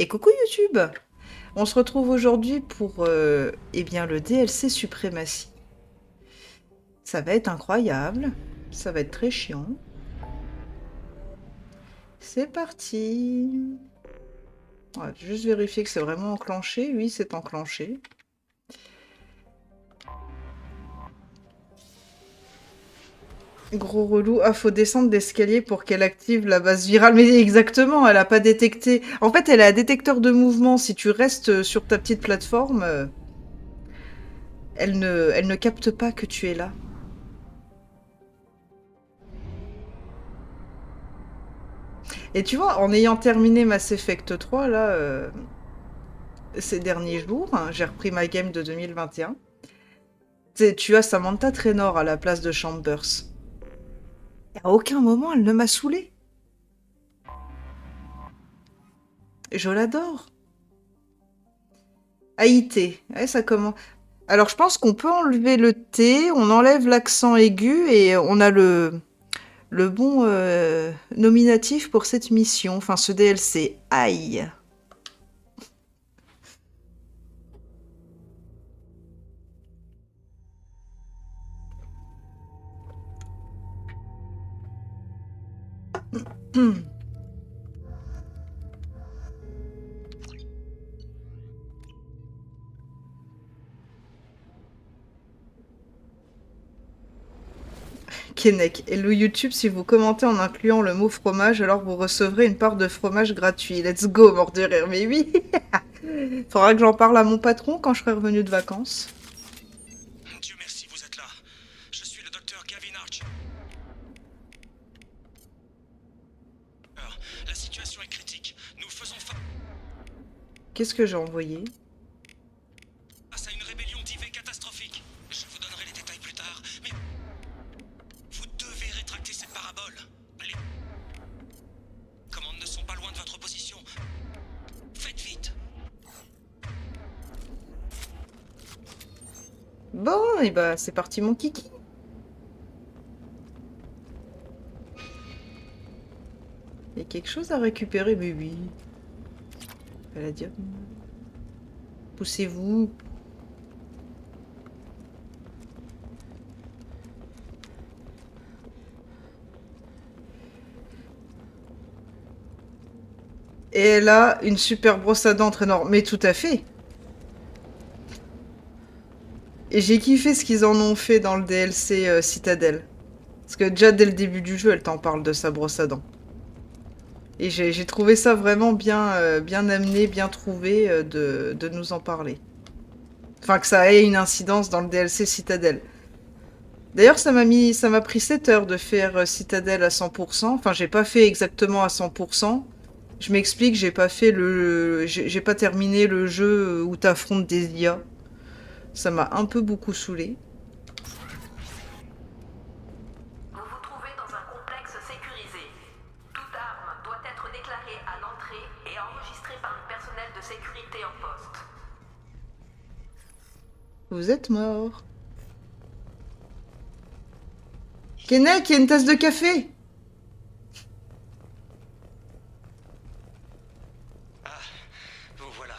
Et coucou YouTube! On se retrouve aujourd'hui pour eh bien, le DLC Suprématie. Ça va être incroyable, ça va être très chiant. C'est parti! On va juste vérifier que c'est vraiment enclenché. Oui, c'est enclenché. Gros relou. Ah, faut descendre d'escalier pour qu'elle active la base virale. Mais exactement, elle a pas détecté. En fait, elle a un détecteur de mouvement. Si tu restes sur ta petite plateforme, elle ne capte pas que tu es là. Et tu vois, en ayant terminé Mass Effect 3, là, ces derniers jours, hein, j'ai repris ma game de 2021. Tu as Samantha Trainor à la place de Chambers. Et à aucun moment, elle ne m'a saoulée. Je l'adore. Haïté. Ouais, ça commence. Alors, je pense qu'on peut enlever le T, on enlève l'accent aigu et on a le bon nominatif pour cette mission, enfin ce DLC. Aïe. Keinec. Hello YouTube, si vous commentez en incluant le mot fromage, alors vous recevrez une part de fromage gratuit. Let's go, mort de rire, mais oui. Faudra que j'en parle à mon patron quand je serai revenu de vacances. Dieu merci, vous êtes là. Je suis le docteur Gavin Arch. La situation est critique. Nous faisons Qu'est-ce que j'ai envoyé? face à une rébellion d'IV catastrophique. Je vous donnerai les détails plus tard, mais vous devez rétracter cette parabole. Les commandes ne sont pas loin de votre position. Faites vite. Bon, et bah c'est parti mon kiki. Il y a quelque chose à récupérer, mais oui. Elle a dire. Poussez-vous. Et elle a une super brosse à dents très énorme. Mais tout à fait. Et j'ai kiffé ce qu'ils en ont fait dans le DLC Citadel. Parce que déjà dès le début du jeu, elle t'en parle de sa brosse à dents. Et j'ai trouvé ça vraiment bien, bien amené, bien trouvé de nous en parler. Enfin, que ça ait une incidence dans le DLC Citadel. D'ailleurs, ça m'a pris 7 heures de faire Citadel à 100%. Enfin, j'ai pas fait exactement à 100%. Je m'explique, j'ai pas terminé le jeu où t'affrontes des IA. Ça m'a un peu beaucoup saoulé. Vous vous trouvez dans un complexe sécurisé. Toute arme doit être déclarée à l'entrée et enregistrée par le personnel de sécurité en poste. Vous êtes mort. Keinec, il y a une tasse de café. Ah, vous voilà.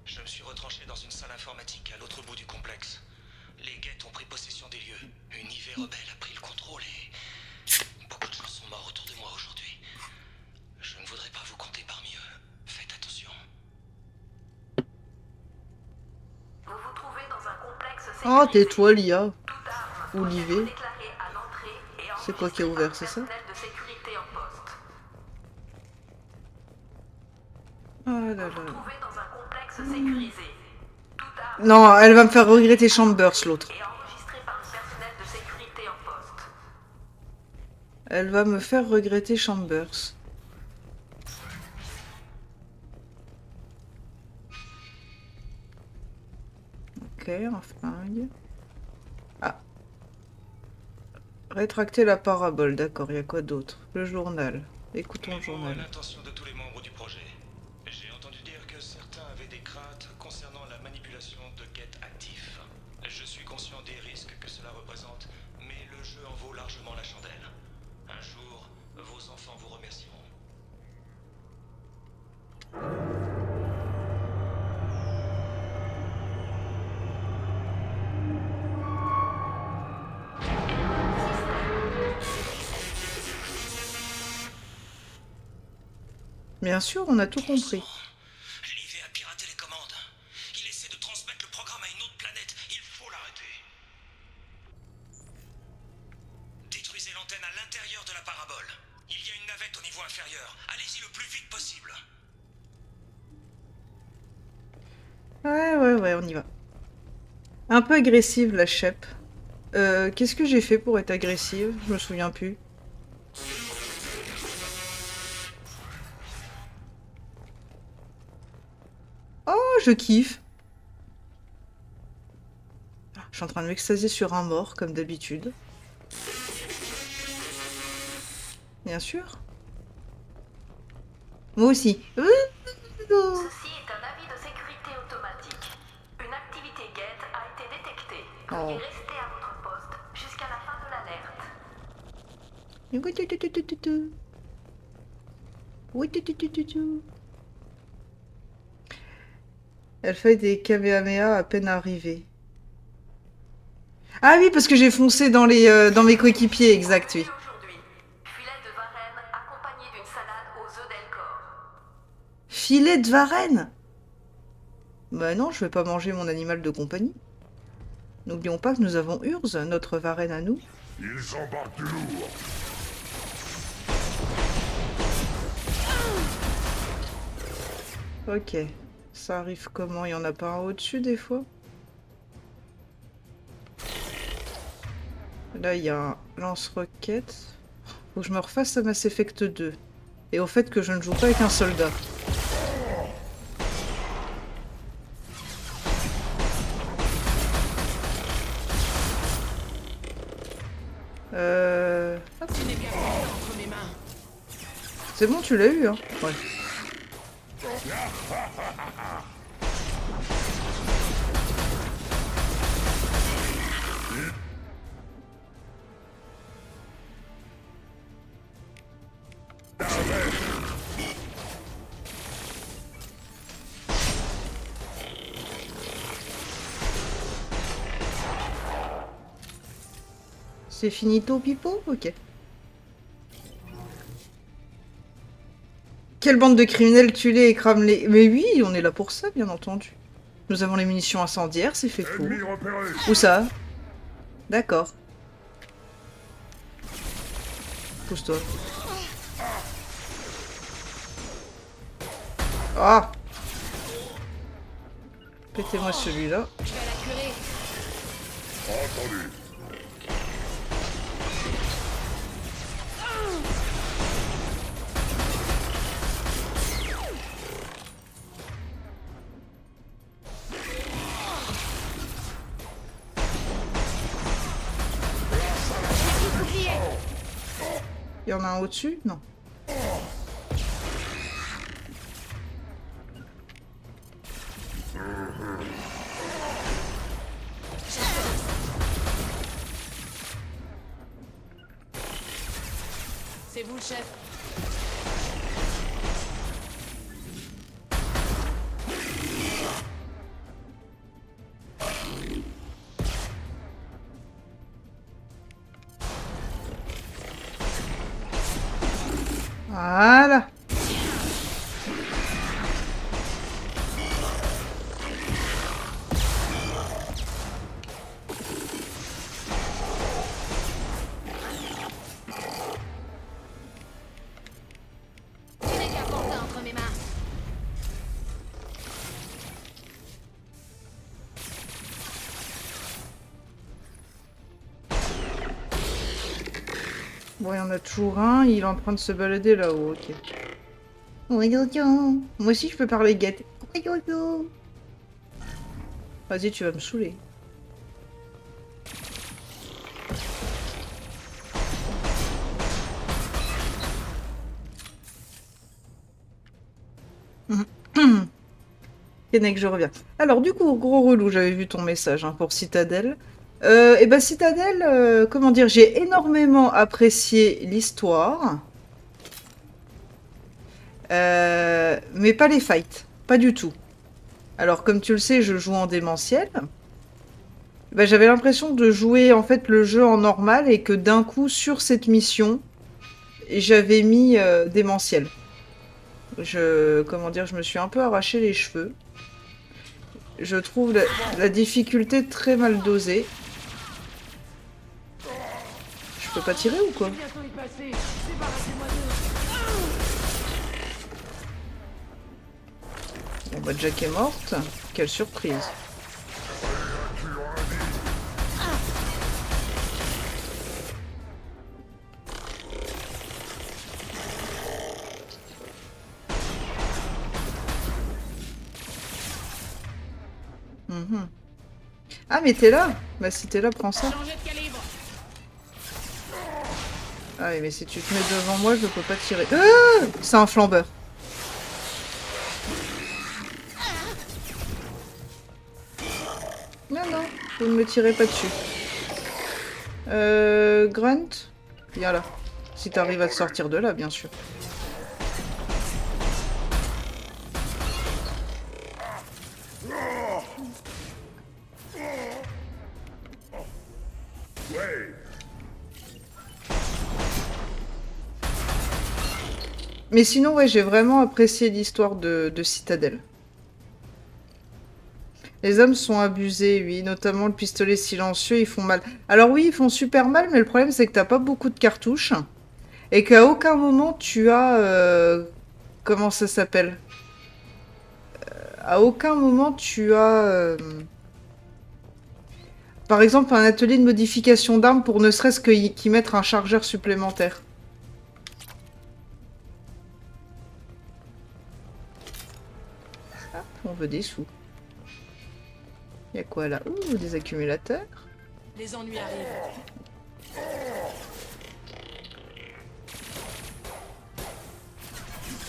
Je me suis retranché dans une salle informatique à l'autre bout du complexe. Les guettes ont pris possession des lieux. Une IV rebelle a pris le contrôle et beaucoup de gens sont morts autour de moi aujourd'hui. Je ne voudrais pas vous compter parmi eux. Faites attention. Vous vous trouvez dans un complexe Oh, sécurisé. tais-toi, l'IA. Toute arme Ou doit être l'IV. déclarée à l'entrée et C'est quoi qui est enregistrée par ouvert, le c'est ça? personnel de sécurité en poste. Oh là Vous là. vous trouvez dans un complexe sécurisé. Toute arme Non, elle va me faire regretter Chambers, l'autre. est enregistrée par le personnel de sécurité en poste. Elle va me faire regretter Chambers. Ok, un flingue. Ah. Rétracter la parabole, d'accord, il y a quoi d'autre? Le journal. Écoutons le Mémo à journal. l'intention de tous les membres du projet. J'ai entendu dire que certains avaient des craintes concernant la manipulation de guettes actifs. Je suis conscient des risques que cela représente, mais le jeu en vaut largement la chandelle. Un jour, vos enfants vous remercieront. Bien sûr, on a tout Bon compris. sang. L'IV a piraté les commandes. Il essaie de transmettre le programme à une autre planète. Il faut l'arrêter. Détruisez l'antenne à l'intérieur de la parabole. Il y a une navette au niveau inférieur. Allez-y le plus vite possible. Ouais, on y va. Un peu agressive, la Shep. Qu'est-ce que j'ai fait pour être agressive? Je me souviens plus. Oh, je kiffe. Je suis en train de m'extasier sur un mort, comme d'habitude. Bien sûr. Moi aussi. Ceci est un avis de sécurité automatique. Une activité GET a été détectée. Veuillez Oh. rester à votre poste jusqu'à la fin de l'alerte. Elle fait des Kamehameha à peine arrivée. Ah oui, parce que j'ai foncé dans dans mes coéquipiers, exact, oui. Aujourd'hui, filet de Varenne accompagné d'une salade aux œufs d'Elcor. Filet de Varenne? Bah non, je vais pas manger mon animal de compagnie. N'oublions pas que nous avons Urz, notre Varenne à nous. Ils embarquent du lourd. Ok. Ça arrive comment? Il y en a pas un au-dessus des fois? Là, il y a un lance-roquette. Faut que je me refasse à Mass Effect 2. Et au fait que je ne joue pas avec un soldat. C'est bon, tu l'as eu, hein? Ouais. C'est finito, pipo? Ok. Quelle bande de criminels tue-les et crame-les? Mais oui, on est là pour ça, bien entendu. Nous avons les munitions incendiaires, c'est fait pour. Ennemi repéré. Où ça? D'accord. Pousse-toi. Ah! Pétez-moi celui-là. Entendu. Il y en a un au-dessus? Non. C'est vous le chef. Voilà. Ce n'est qu'un pantin entre mes mains. Bon, il y en a toujours un, il est en train de se balader là-haut, ok. Ouais, yo-yo. Moi aussi je peux parler guette. Ouais, yo-yo. Vas-y, tu vas me saouler. Kennec, je reviens. Alors, du coup, gros relou, j'avais vu ton message hein, pour Citadel. Et ben, Citadel, comment dire, j'ai énormément apprécié l'histoire. Mais pas les fights. Pas du tout. Alors, comme tu le sais, je joue en démentiel. Ben, j'avais l'impression de jouer en fait le jeu en normal et que d'un coup, sur cette mission, j'avais mis démentiel. Comment dire, je me suis un peu arraché les cheveux. Je trouve la difficulté très mal dosée. Je peux pas tirer ou quoi? Bientôt y passer. Débarrassez-moi d'eux. Bon bah Jack est morte. Quelle surprise. Mhm. Ah mais t'es là? Bah si t'es là, prends ça. Changez de calibre. Ah oui, mais si tu te mets devant moi, je peux pas tirer. Ah, c'est un flambeur. Non, non, vous ne me tirez pas dessus. Grunt? Viens là. Si t'arrives à te sortir de là, bien sûr. Ouais. Mais sinon, ouais, j'ai vraiment apprécié l'histoire de Citadel. Les hommes sont abusés, oui, notamment le pistolet silencieux, ils font mal. Alors oui, ils font super mal, mais le problème c'est que t'as pas beaucoup de cartouches. Et qu'à aucun moment tu as... comment ça s'appelle? À aucun moment tu as... par exemple, un atelier de modification d'armes pour ne serait-ce qu'y mettre un chargeur supplémentaire. Ah, on veut des sous. Y a quoi là? Ouh, des accumulateurs. Les ennuis arrivent.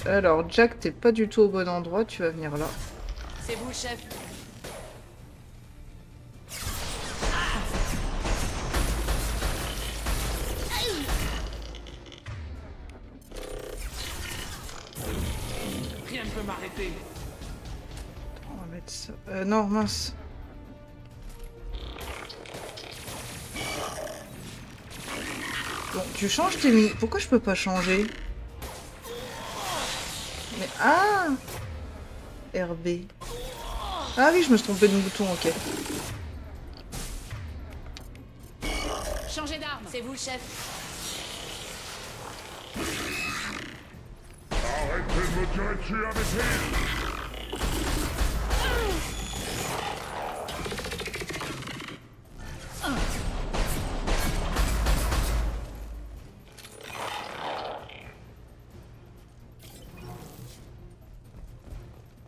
Alors, Jack, t'es pas du tout au bon endroit, tu vas venir là. C'est vous, chef. Rien ne peut m'arrêter. On va mettre ça... non, mince. Bon, tu changes tes mini... Pourquoi je peux pas changer? Mais... Ah! RB. Ah oui, je me suis trompée de bouton, ok. Changez d'arme. C'est vous, chef. Arrêtez de me tirer dessus avec elle.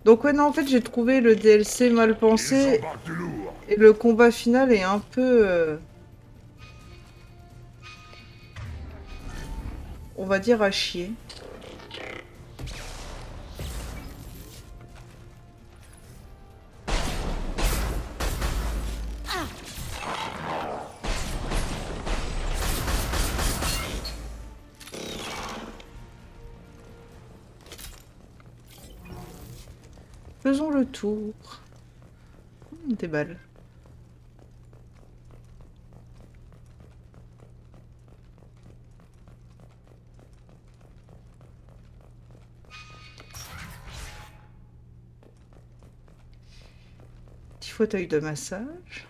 Donc ouais, non, en fait, j'ai trouvé le DLC mal Ils pensé, embarquent du lourd. et le combat final est un peu... on va dire à chier. Faisons le tour. Des balles. Petit fauteuil de massage.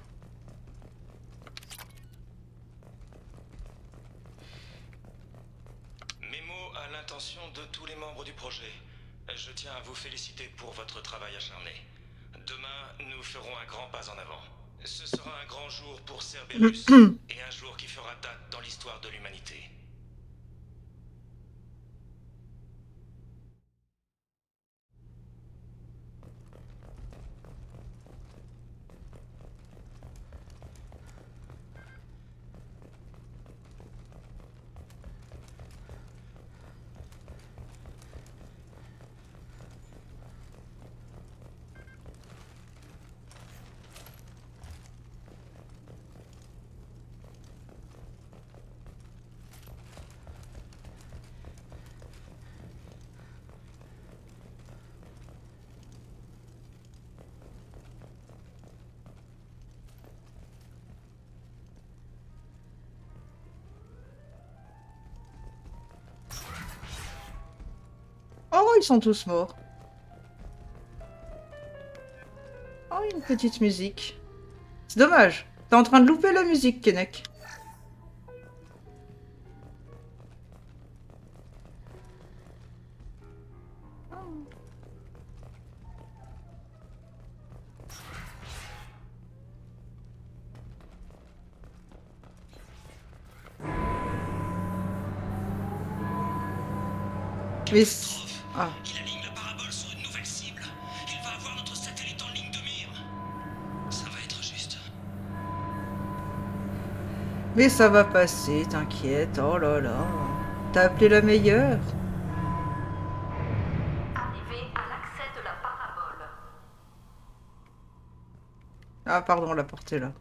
Mémo à l'intention de tous les membres du projet. Je tiens à vous féliciter pour votre travail acharné. Demain, nous ferons un grand pas en avant. Ce sera un grand jour pour Cerberus et un jour qui fera date dans l'histoire de l'humanité. ils sont tous morts. Oh, une petite musique. C'est dommage. T'es en train de louper la musique, Keinec. Mais... Ah. Il aligne la parabole sur une nouvelle cible. Il va avoir notre satellite en ligne de mire. Ça va être juste. Mais ça va passer, t'inquiète. Oh là là. T'as appelé la meilleure? Arrivé à l'accès de la parabole. Ah, pardon, la porte est là.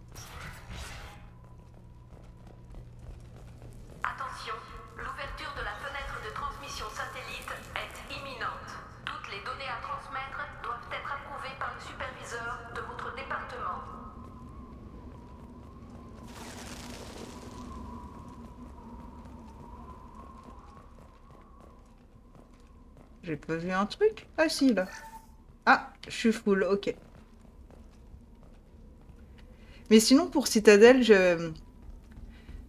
Attention, l'ouverture de la fenêtre de transmission satellite est imminente. Toutes les données à transmettre doivent être approuvées par le superviseur de votre département. J'ai pas vu un truc? Ah si, là. Ah, je suis full, ok. Mais sinon, pour Citadel, il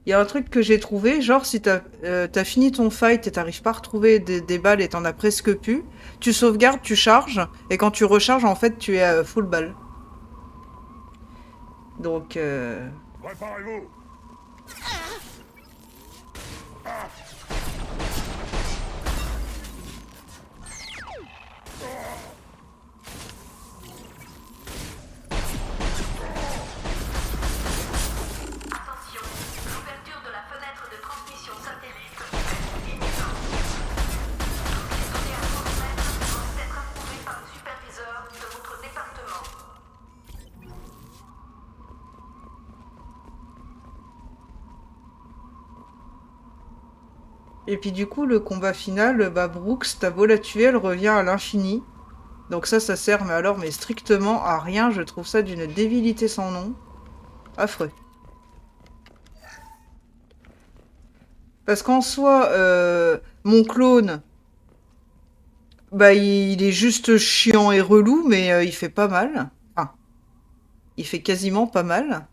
y a un truc que j'ai trouvé, genre si t'as fini ton fight et t'arrives pas à retrouver des balles et t'en as presque plus, tu sauvegardes, tu charges, et quand tu recharges, en fait, tu es à full balle. Donc, Préparez-vous. Attention, l'ouverture de la fenêtre de transmission satellite est imminente. Toutes les données à transmettre doivent être approuvées par le superviseur de votre département. et puis du coup, le combat final, bah Brooks, t'as beau la tuer, elle revient à l'infini. Donc ça sert, mais strictement à rien, je trouve ça d'une débilité sans nom. Affreux. Parce qu'en soi, mon clone, bah il est juste chiant et relou, mais il fait pas mal. Enfin, il fait quasiment pas mal.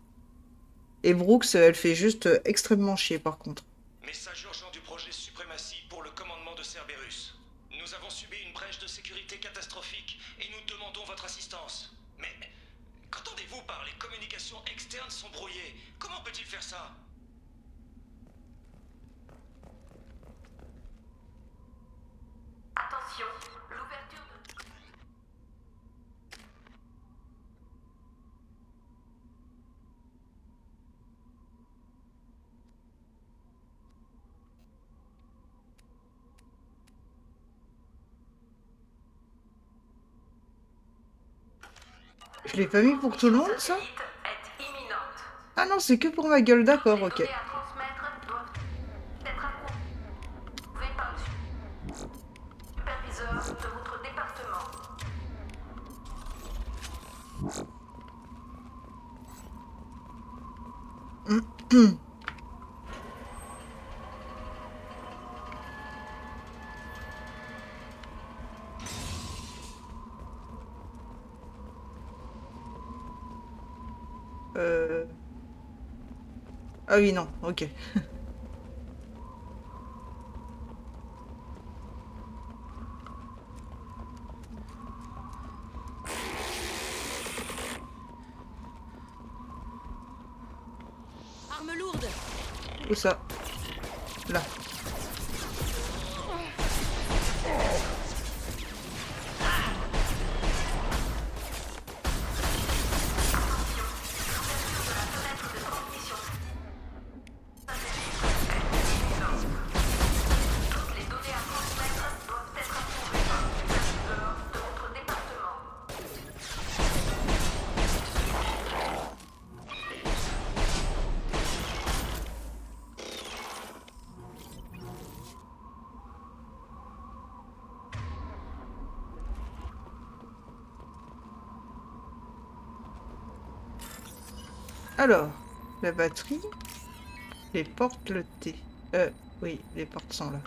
Et Brooks, elle fait juste extrêmement chier par contre. Message urgent du projet Suprématie pour le commandement de Cerberus. Nous avons subi une brèche de sécurité catastrophique et nous demandons votre assistance. Mais qu'entendez-vous par les communications externes sont brouillées? Comment peut-il faire ça? Attention, l'ouverture de... Je l'ai pas mis pour tout le monde, ça? satellite est imminente. Ah non, c'est que pour ma gueule, d'accord, ok. Les données à transmettre doivent être approuvées par le superviseur de votre département. Ah oui, non, ok. Arme lourde. Où ça? Là. Toutes les données à transmettre doivent être approuvées par le superviseur de votre département. Alors, la batterie, les portes, le T. Oui, les portes sont là.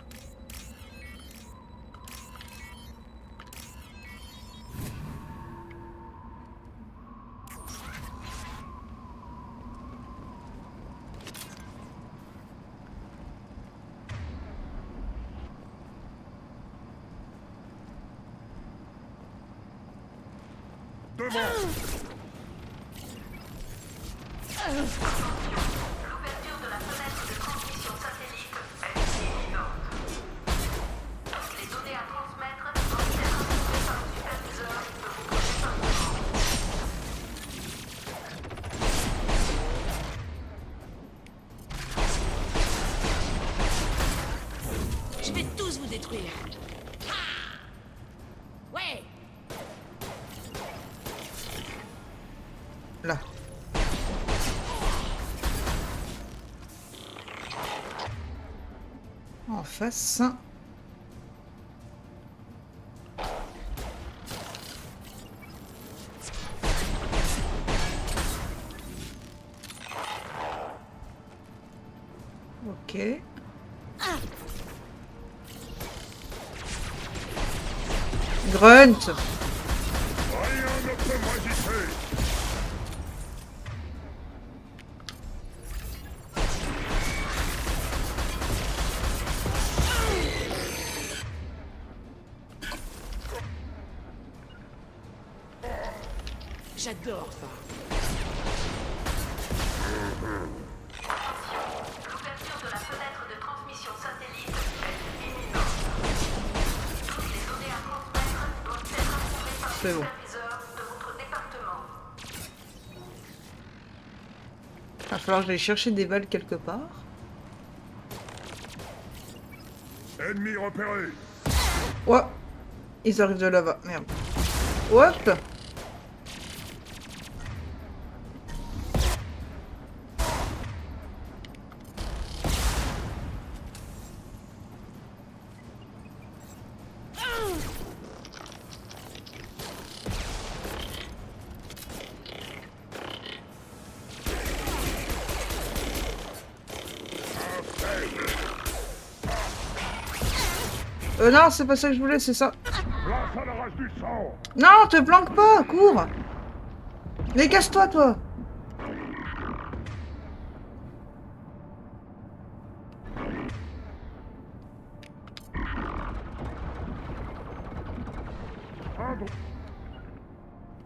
devant. L'ouverture de la fenêtre de transmission satellite est imminente. Toutes les données à transmettre doivent être approuvées par le superviseur de votre département. Je vais tous vous détruire. Ah ouais. Là. En face. Ok. Grunt. Rien ne peut m'agiter. J'adore ça. L'ouverture de la fenêtre de transmission satellite est imminente. Toutes les données à transmettre doivent être approuvées par le C'est bon. superviseur de votre département. Va falloir que j'aille chercher des balles quelque part. Ennemi repéré. Ouais. Ils arrivent de là-bas. Merde. Hop. Non, c'est pas ça que je voulais, c'est ça. Place à la rage du sang. Non, te planque pas, cours. Mais casse-toi, toi. Pardon.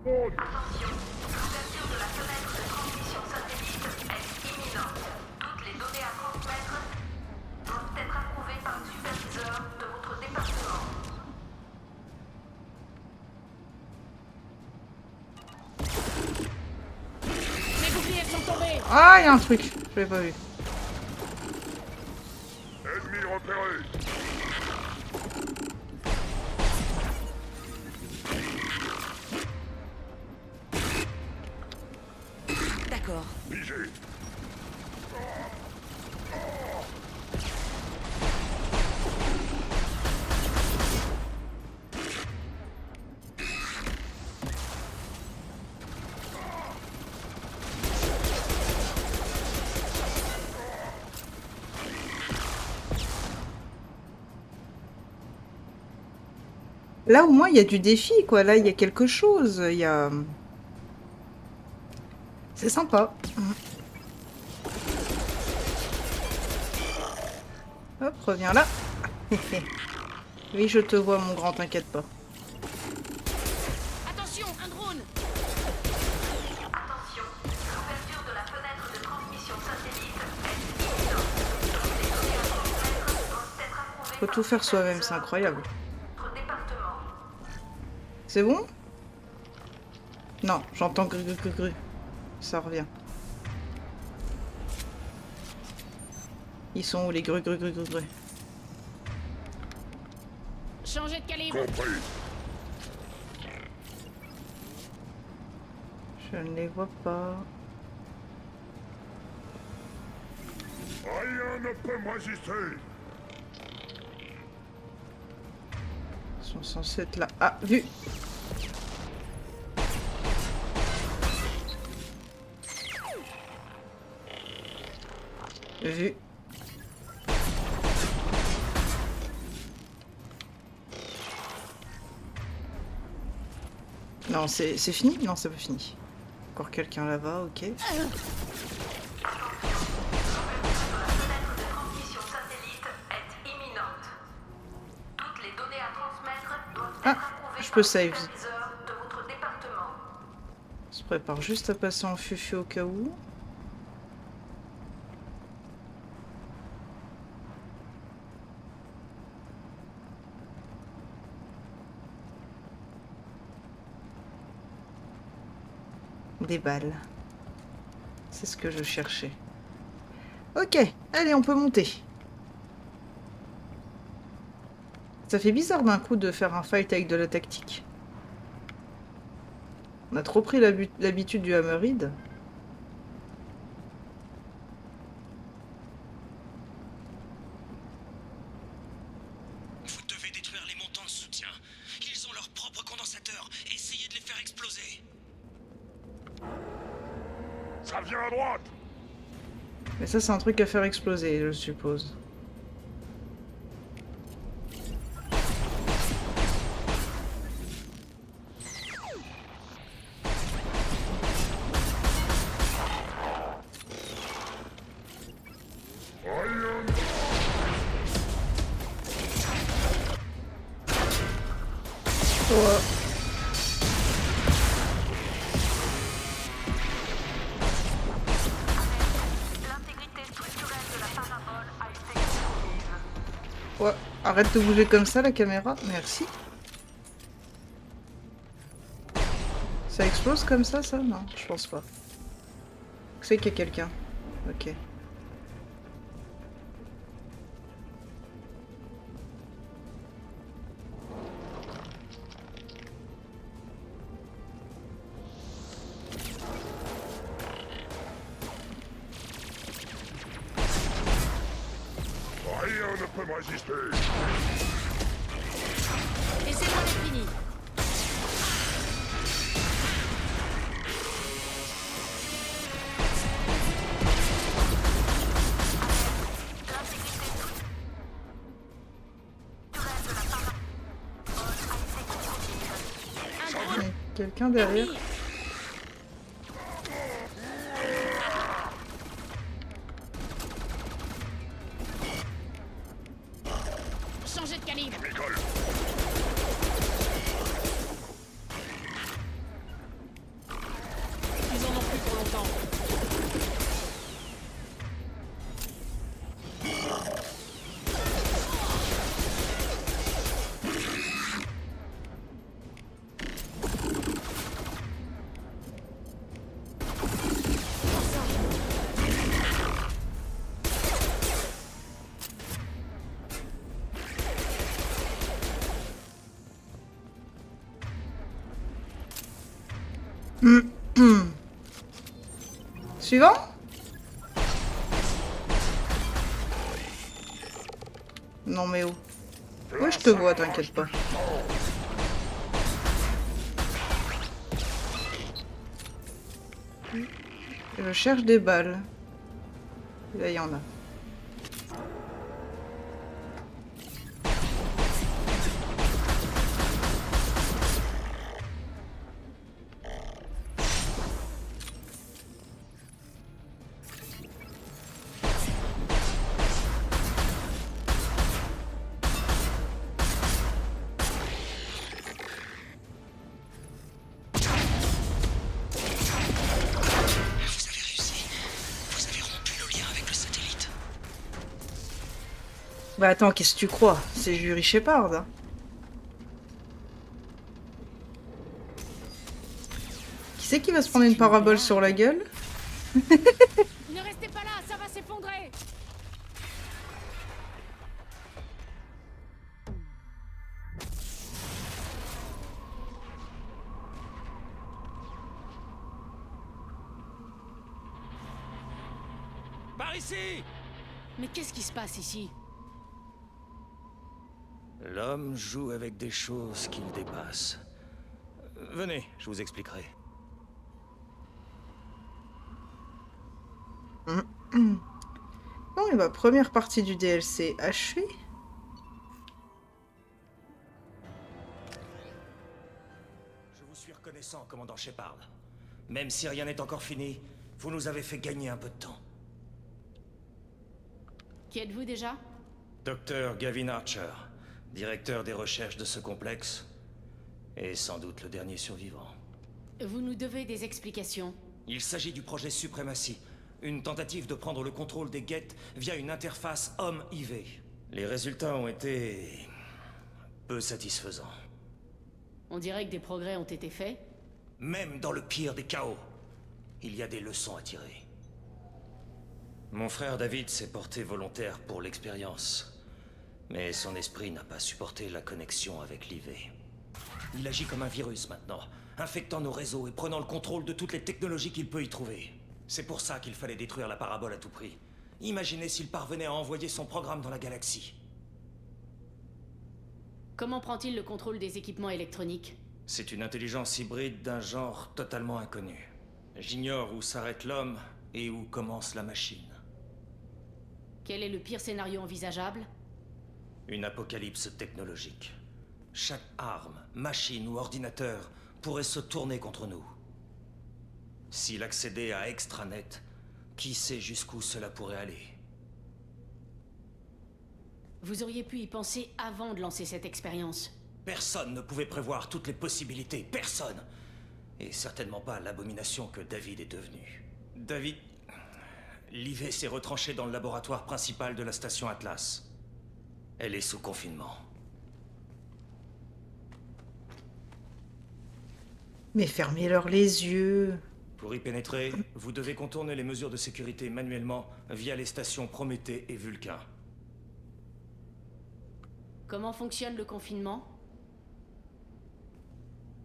Oh, Attention, l'ouverture de la fenêtre de transmission satellite est imminente. Toutes les données à transmettre doivent être approuvées par le superviseur de votre département. Les boucliers sont tombés. Ah, il y a un truc. Je l'ai pas vu. ennemi repéré. D'accord. Figé. Là, au moins, il y a du défi, quoi. Là, il y a quelque chose. Il y a... C'est sympa. Hop, reviens là. Oui, je te vois, mon grand, t'inquiète pas. Attention, un drone. Attention, l'ouverture de la fenêtre de transmission satellite est imminente. Toutes les données à transmettre doivent être approuvées Faut par tout le faire soi-même, c'est superviseur incroyable. de votre département. C'est bon? Non, j'entends gru gru gru gru. Ça revient. Ils sont où les gru gru gru gru gru? Changez de calibre. Compris. Je ne les vois pas. Rien ne peut m'assister. Ils sont censés être là. Ah, vu! Vu. Non, c'est fini? Non, c'est pas fini. Encore quelqu'un là-bas, ok. La fenêtre de transmission satellite est imminente. Toutes les données à transmettre doivent Ah, être approuvées je par peux le save. superviseur de votre département. On se prépare juste à passer en fufu au cas où. Des balles. C'est ce que je cherchais. Ok, allez, on peut monter. Ça fait bizarre d'un coup de faire un fight avec de la tactique. On a trop pris l'habitude du Hammerhead. Vous devez détruire les montants de soutien. Ils ont leur propre condensateur. Essayez de les faire exploser. Ça vient à droite. Mais ça, c'est un truc à faire exploser, je suppose. Iron. Ouais. L'intégrité structurelle de la parabole a été compromise. Ouais. Arrête de bouger comme ça, la caméra. Merci. Ça explose comme ça? Non, je pense pas. C'est qu'il y a quelqu'un. Ok. Rien ne peut me résister. Et c'est moi les fini. Un drone Il y a quelqu'un derrière. ennemi. Changez de calibre. École. Ils en ont plus pour longtemps. Suivant? Non mais où? Ouais, je te vois, t'inquiète pas. Je cherche des balles. Et là, il y en a. Vous avez réussi. Vous avez rompu le lien avec le satellite. Bah attends, qu'est-ce que tu crois? C'est Jury Shepard, hein. Qui c'est qui va se prendre une parabole sur la gueule? Ne restez pas là, ça va s'effondrer. Par ici! Mais qu'est-ce qui se passe ici? L'homme joue avec des choses qui le dépassent. Venez, je vous expliquerai. Bon, et bah, première partie du DLC achevée. Je vous suis reconnaissant, commandant Shepard. Même si rien n'est encore fini, vous nous avez fait gagner un peu de temps. Qui êtes-vous déjà? Docteur Gavin Archer, directeur des recherches de ce complexe, et sans doute le dernier survivant. Vous nous devez des explications. Il s'agit du projet Suprématie, une tentative de prendre le contrôle des Geth via une interface homme-IV. Les résultats ont été... peu satisfaisants. On dirait que des progrès ont été faits. Même dans le pire des chaos, il y a des leçons à tirer. Mon frère David s'est porté volontaire pour l'expérience, mais son esprit n'a pas supporté la connexion avec l'IV. Il agit comme un virus maintenant, infectant nos réseaux et prenant le contrôle de toutes les technologies qu'il peut y trouver. C'est pour ça qu'il fallait détruire la parabole à tout prix. Imaginez s'il parvenait à envoyer son programme dans la galaxie. Comment prend-il le contrôle des équipements électroniques? C'est une intelligence hybride d'un genre totalement inconnu. J'ignore où s'arrête l'homme et où commence la machine. Quel est le pire scénario envisageable? Une apocalypse technologique. Chaque arme, machine ou ordinateur pourrait se tourner contre nous. S'il accédait à Extranet, qui sait jusqu'où cela pourrait aller? Vous auriez pu y penser avant de lancer cette expérience. Personne ne pouvait prévoir toutes les possibilités, personne! Et certainement pas l'abomination que David est devenu. David... L'IV s'est retranchée dans le laboratoire principal de la station Atlas. Elle est sous confinement. Mais fermez-leur les yeux. Pour y pénétrer, vous devez contourner les mesures de sécurité manuellement via les stations Prométhée et Vulcain. Comment fonctionne le confinement?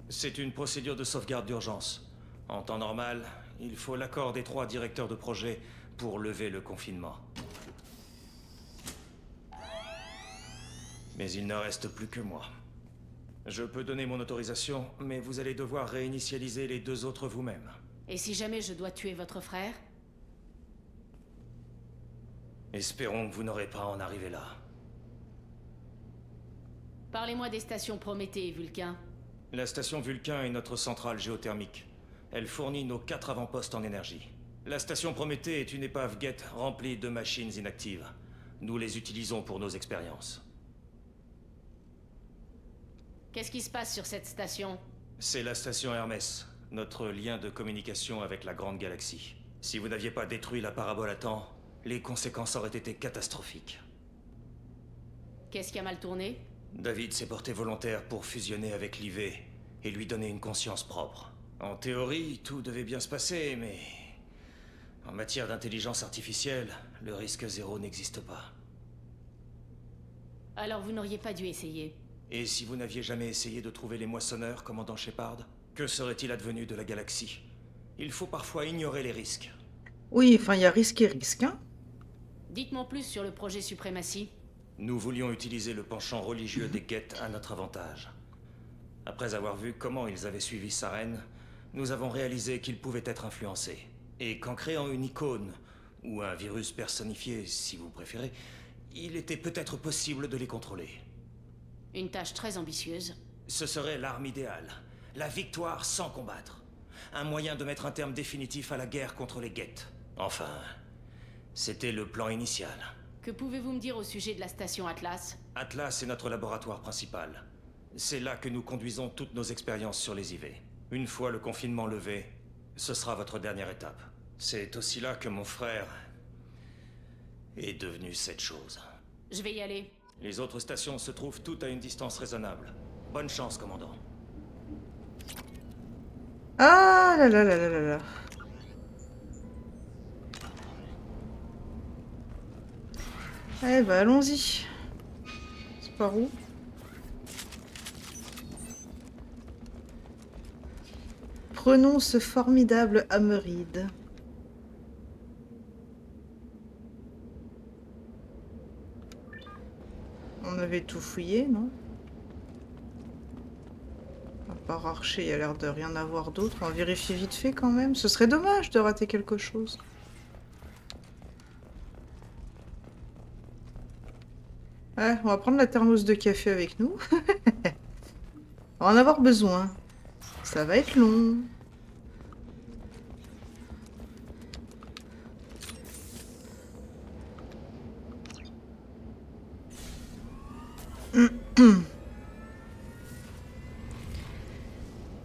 C'est une procédure de sauvegarde d'urgence. En temps normal, il faut l'accord des 3 directeurs de projet pour lever le confinement. Mais il ne reste plus que moi. Je peux donner mon autorisation, mais vous allez devoir réinitialiser les 2 autres vous-même. Et si jamais je dois tuer votre frère? Espérons que vous n'aurez pas à en arriver là. Parlez-moi des stations Prométhée et Vulcain. La station Vulcain est notre centrale géothermique. Elle fournit nos 4 avant-postes en énergie. La station Prométhée est une épave Geth remplie de machines inactives. Nous les utilisons pour nos expériences. Qu'est-ce qui se passe sur cette station? C'est la station Hermès, notre lien de communication avec la grande galaxie. Si vous n'aviez pas détruit la parabole à temps, les conséquences auraient été catastrophiques. Qu'est-ce qui a mal tourné? David s'est porté volontaire pour fusionner avec l'IV et lui donner une conscience propre. En théorie, tout devait bien se passer, mais... en matière d'intelligence artificielle, le risque zéro n'existe pas. Alors vous n'auriez pas dû essayer. Et si vous n'aviez jamais essayé de trouver les moissonneurs, commandant Shepard, que serait-il advenu de la galaxie? Il faut parfois ignorer les risques. Oui, enfin, il y a risque et risque, hein. Dites-moi plus sur le projet Suprématie. Nous voulions utiliser le penchant religieux des Geth à notre avantage. Après avoir vu comment ils avaient suivi Saren, nous avons réalisé qu'ils pouvaient être influencés. Et qu'en créant une icône, ou un virus personnifié si vous préférez, il était peut-être possible de les contrôler. Une tâche très ambitieuse. Ce serait l'arme idéale, la victoire sans combattre. Un moyen de mettre un terme définitif à la guerre contre les Geth. Enfin, c'était le plan initial. Que pouvez-vous me dire au sujet de la station Atlas? Atlas est notre laboratoire principal. C'est là que nous conduisons toutes nos expériences sur les IV. Une fois le confinement levé, ce sera votre dernière étape. C'est aussi là que mon frère est devenu cette chose. Je vais y aller. Les autres stations se trouvent toutes à une distance raisonnable. Bonne chance, commandant. Ah là là là là là là. Eh ben, allons-y. C'est par où? Prenons ce formidable Hammeride. On avait tout fouillé, non? À part Archer, il y a l'air de rien avoir d'autre. On va vérifier vite fait quand même. Ce serait dommage de rater quelque chose. Ouais, on va prendre la thermos de café avec nous. On va en avoir besoin. Ça va être long.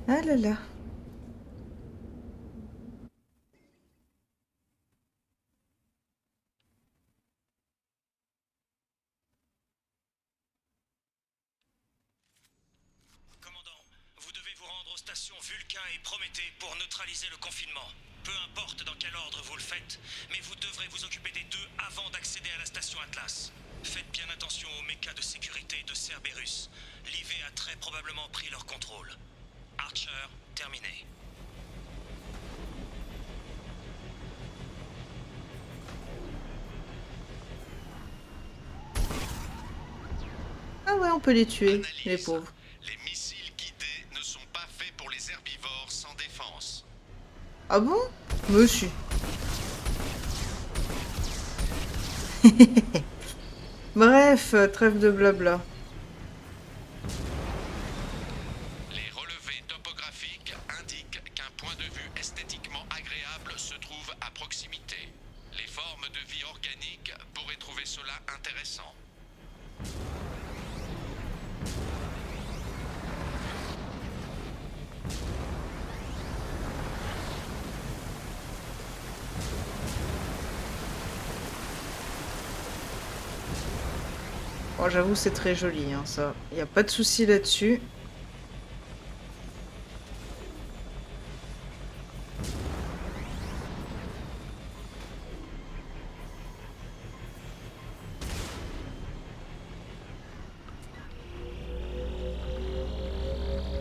Ah là là. station Vulcain et Prométhée pour neutraliser le confinement. Peu importe dans quel ordre vous le faites, mais vous devrez vous occuper des deux avant d'accéder à la station Atlas. Faites bien attention aux mechas de sécurité de Cerberus. L'IV a très probablement pris leur contrôle. Archer, terminé. Ah ouais, on peut les tuer, les Analyse. pauvres. Les missiles guidés ne sont pas faits pour les herbivores sans défense. Ah bon? Monsieur. Bref, trêve de blabla. Les relevés topographiques indiquent qu'un point de vue esthétiquement agréable se trouve à proximité. Les formes de vie organique pourraient trouver cela intéressant. Bon, j'avoue, c'est très joli, hein, ça. Y a pas de souci là-dessus.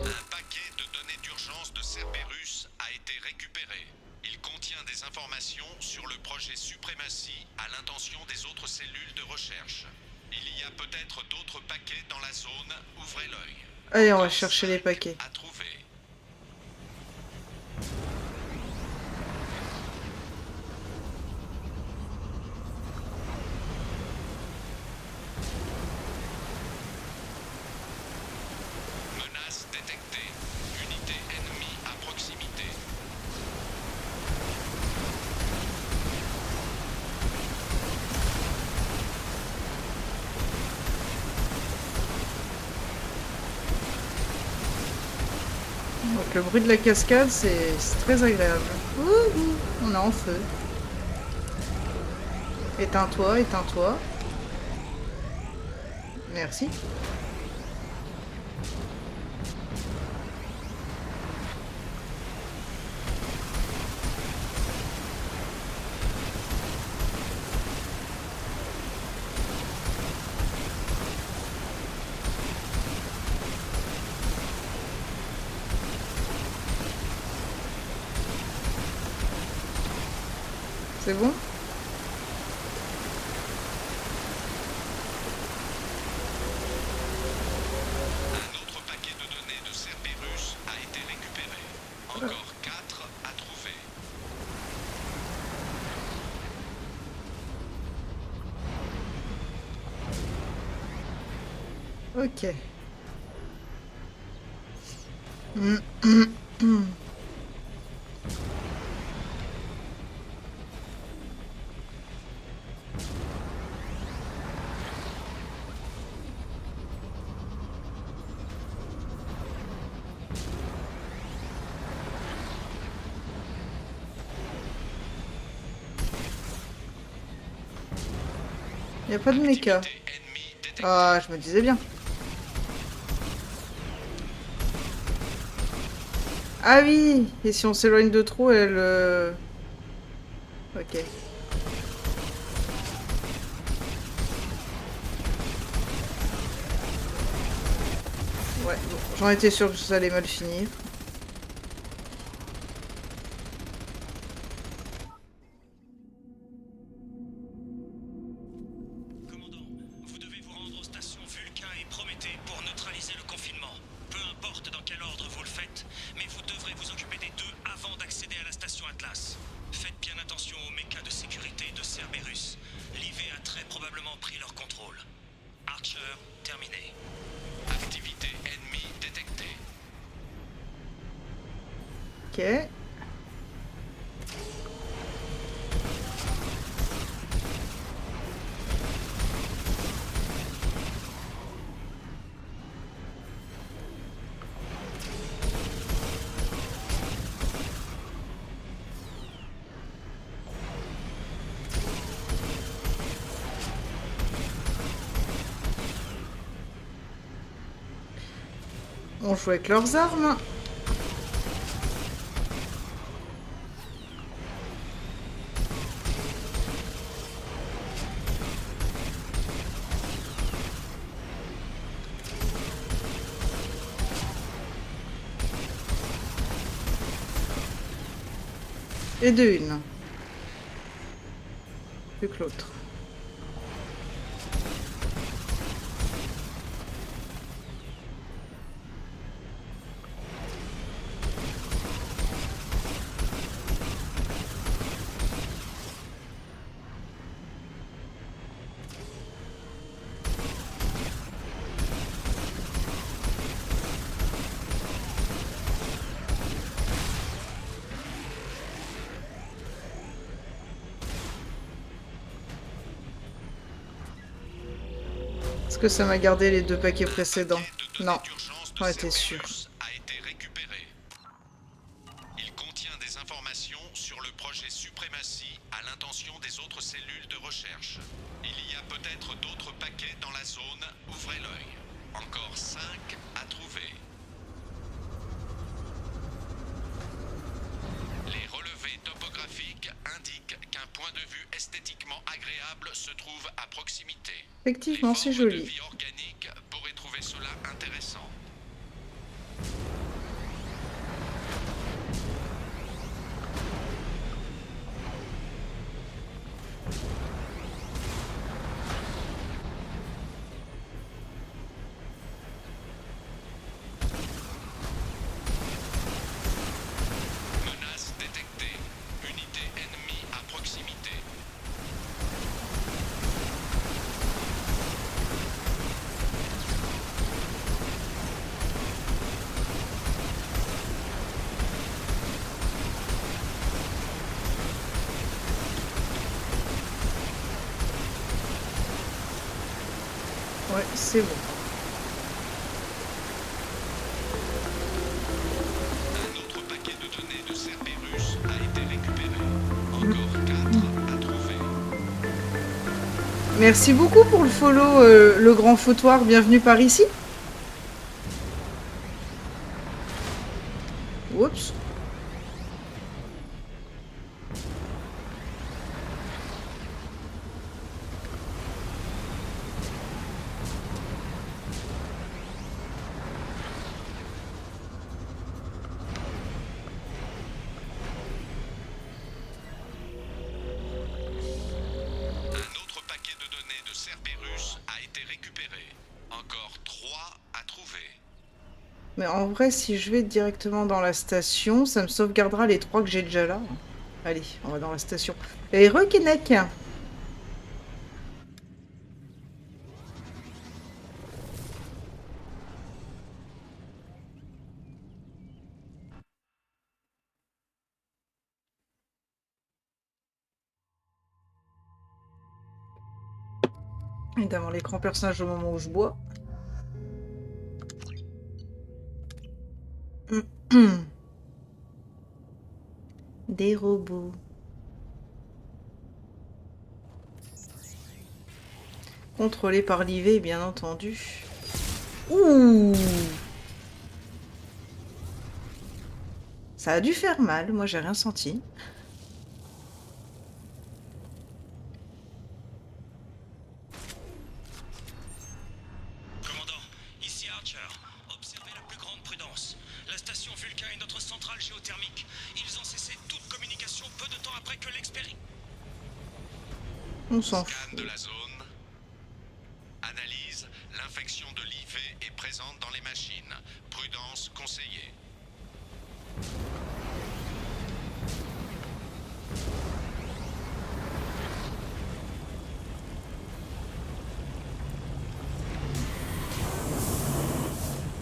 Un paquet de données d'urgence de Cerberus a été récupéré. Il contient des informations sur le projet Suprématie à l'intention des autres cellules de recherche. Il y a peut-être d'autres paquets dans la zone. Ouvrez l'œil. Allez, on va chercher les paquets. À trouver. Menace détectée. Unité ennemie à proximité. Donc le bruit de la cascade, c'est très agréable. Ouh, on est en feu. Éteins-toi, éteins-toi. Merci. C'est bon? Un autre paquet de données de Cerberus a été récupéré. Encore 4 à trouver. Ok. Y a pas de méca. Activité ennemie détectée. Ah, je me disais bien. Ah oui, et si on s'éloigne de trop, elle... Ok. Ouais, bon, j'en étais sûr que ça allait mal finir. Commandant, vous devez vous rendre aux stations Vulcain et Prométhée pour neutraliser le confinement. Peu importe dans quel ordre vous le faites, mais vous devrez vous occuper des deux avant d'accéder à la station Atlas. Faites bien attention aux mechas de sécurité de Cerberus. L'IV a très probablement pris leur contrôle. Archer, terminé. Activité ennemie détectée. Ok. On joue avec leurs armes. Et de une. Plus que l'autre. Est-ce que ça m'a gardé les 2 paquets précédents? Non, j'en étais sûr. A été récupéré. Il contient des informations sur le projet Suprématie à l'intention des autres cellules de recherche. Il y a peut-être d'autres paquets dans la zone, ouvrez l'œil. Encore 5 à trouver. Les relevés topographiques indiquent qu'un point de vue esthétiquement agréable se trouve à proximité. Effectivement, Les c'est formes de joli. vie organique pourraient trouver cela intéressant. Menace détectée. Unité ennemie à proximité. Ouais, c'est bon. Un autre paquet de données de Cerberus a été récupéré. Encore 4 à trouver. Merci beaucoup pour le follow, le grand foutoir. Bienvenue par ici. Oups. Un autre paquet de données de Cerberus a été récupéré. Encore 3 à trouver. Mais en vrai, si je vais directement dans la station, ça me sauvegardera les 3 que j'ai déjà là. Allez, on va dans la station. Et Rekenek. Évidemment, l'écran personnage au moment où je bois. Des robots. Contrôlés par l'IV, bien entendu. Ouh! Ça a dû faire mal, moi j'ai rien senti. Commandant, ici Archer. Observez la plus grande prudence. La station Vulcain est notre centrale géothermique. Ils ont cessé toute communication peu de temps après que l'expéri... On s'en Scan fout. de la zone. Analyse. L'infection de l'IV est présente dans les machines. Prudence conseillée.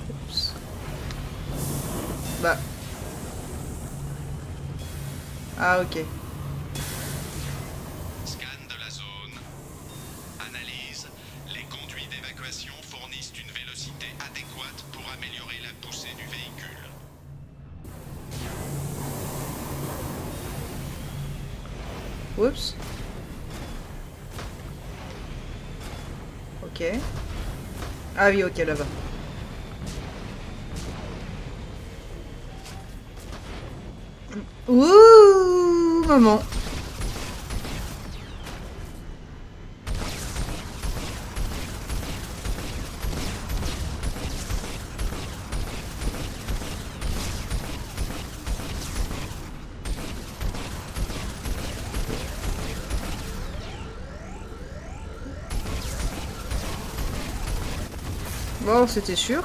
Oups. Bah. Ah, ok. Scan de la zone. Analyse. Les conduits d'évacuation fournissent une vélocité adéquate pour améliorer la poussée du véhicule. Oups. Ok. Ah oui, ok, là-bas. Ouh, maman. Bon, c'était sûr.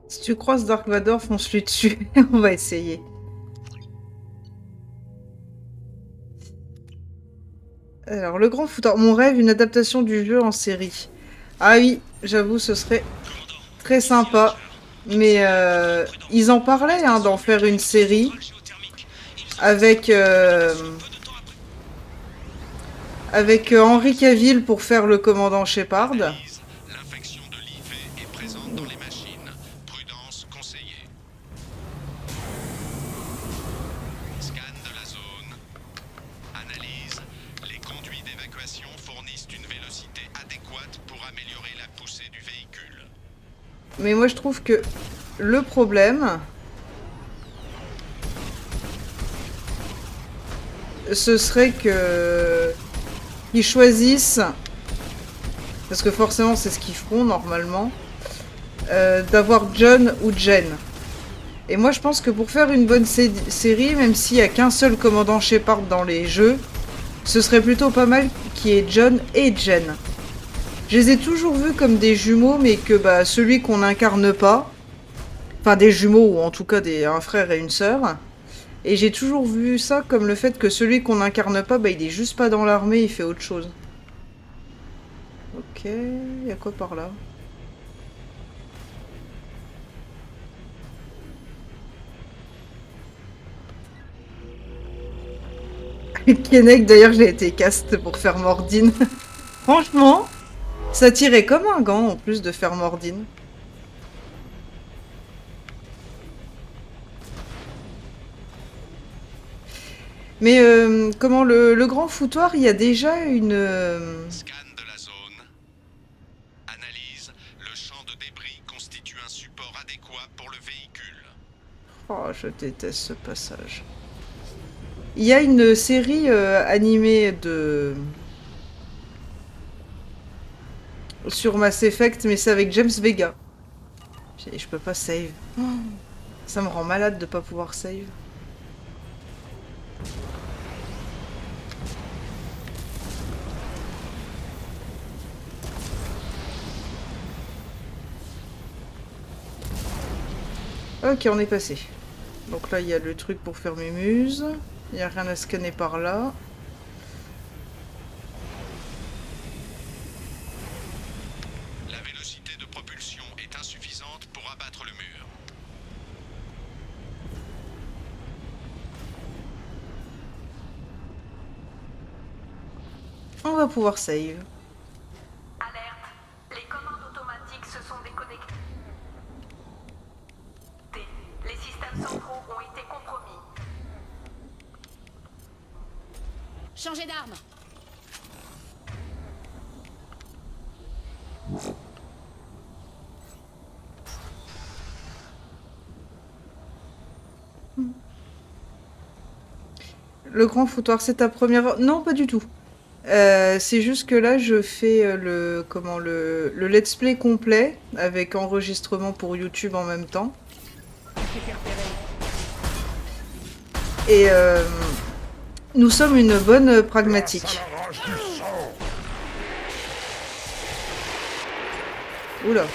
Si tu croises Dark Vador, fonce-lui dessus. On va essayer. Alors, le grand foutoir. Mon rêve, une adaptation du jeu en série. Ah oui, j'avoue, ce serait très sympa. Mais ils en parlaient hein, d'en faire une série avec Henry Cavill pour faire le commandant Shepard. Analyse. L'infection de l'IV est présente dans les machines. Prudence conseillée. Scan de la zone. Analyse. Les conduits d'évacuation fournissent une vélocité adéquate pour améliorer la poussée du véhicule. Mais moi je trouve que le problème, ce serait que ils choisissent, parce que forcément c'est ce qu'ils feront normalement, d'avoir John ou Jen. Et moi je pense que pour faire une bonne série, même s'il n'y a qu'un seul commandant Shepard dans les jeux, ce serait plutôt pas mal qu'il y ait John et Jen. Je les ai toujours vus comme des jumeaux, mais que bah, celui qu'on n'incarne pas, enfin des jumeaux ou en tout cas un frère et une sœur, et j'ai toujours vu ça comme le fait que celui qu'on n'incarne pas, bah, il est juste pas dans l'armée, il fait autre chose. Ok, il y a quoi par là? Keinec, d'ailleurs, j'ai été cast pour faire Mordine. Franchement, ça tirait comme un gant en plus de faire Mordine. Mais comment le grand foutoir, il y a déjà une... Scan de la zone. Analyse. Le champ de débris constitue un support adéquat pour le véhicule. Oh, je déteste ce passage. Il y a une série animée de... sur Mass Effect, mais c'est avec James Vega. Je peux pas save. Oh, ça me rend malade de pas pouvoir save. Ok, on est passé. Donc là, il y a le truc pour faire mes muses. Il n'y a rien à scanner par là. La vélocité de propulsion est insuffisante pour abattre le mur. On va pouvoir save. Alerte. Les commandes automatiques se sont déconnectées. Les systèmes centraux ont été compromis. Changez d'arme. Le grand foutoir, c'est ta première... Non, pas du tout. C'est juste que là, je fais le let's play complet avec enregistrement pour YouTube en même temps. Et nous sommes une bonne pragmatique. Grâce à la rage du sang. Oula.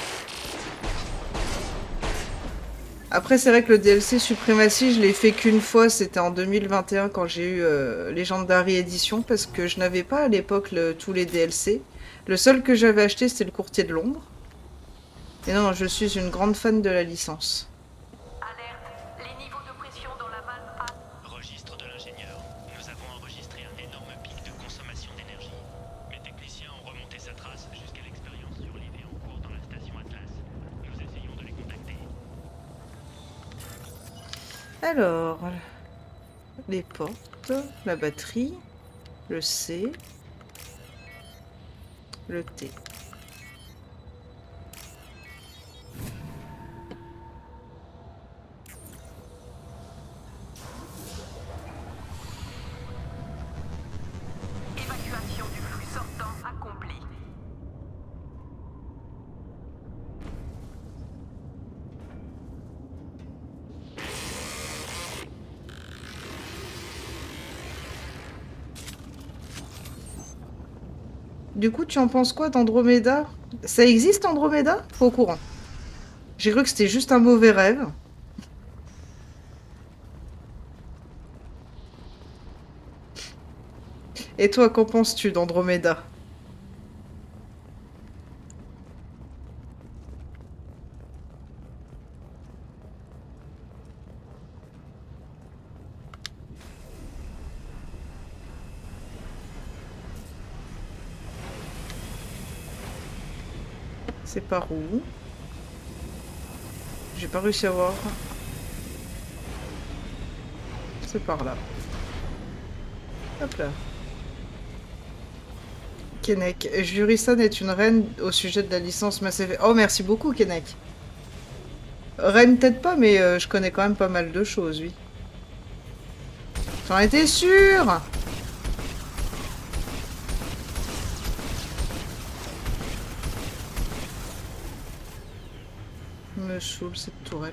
Après, c'est vrai que le DLC Suprématie, je l'ai fait qu'une fois, c'était en 2021 quand j'ai eu Legendary Edition, parce que je n'avais pas à l'époque tous les DLC. Le seul que j'avais acheté, c'était le Courtier de l'Ombre. Et non, je suis une grande fan de la licence. Alerte. Les niveaux de pression dans la vanne A. Registre de l'ingénieur. Nous avons enregistré un énorme pic de consommation d'énergie. Mes techniciens ont remonté sa trace jusqu'à l'expérience sur l'IV en cours dans la station Atlas. Nous essayons de les contacter. Alors, les portes, la batterie, le C, le T. Évacuation du flux sortant accomplie. Du coup, tu en penses quoi d'Andromeda? Ça existe Andromeda? Pas au courant. J'ai cru que c'était juste un mauvais rêve. Et toi, qu'en penses-tu d'Andromeda? C'est par où? J'ai pas réussi à voir. C'est par là. Hop là. Kenek. Jurisan est une reine au sujet de la licence Mass Effect. Oh, merci beaucoup, Kenek. Reine, peut-être pas, mais je connais quand même pas mal de choses, oui. J'en étais sûre! Me saoule cette tourelle.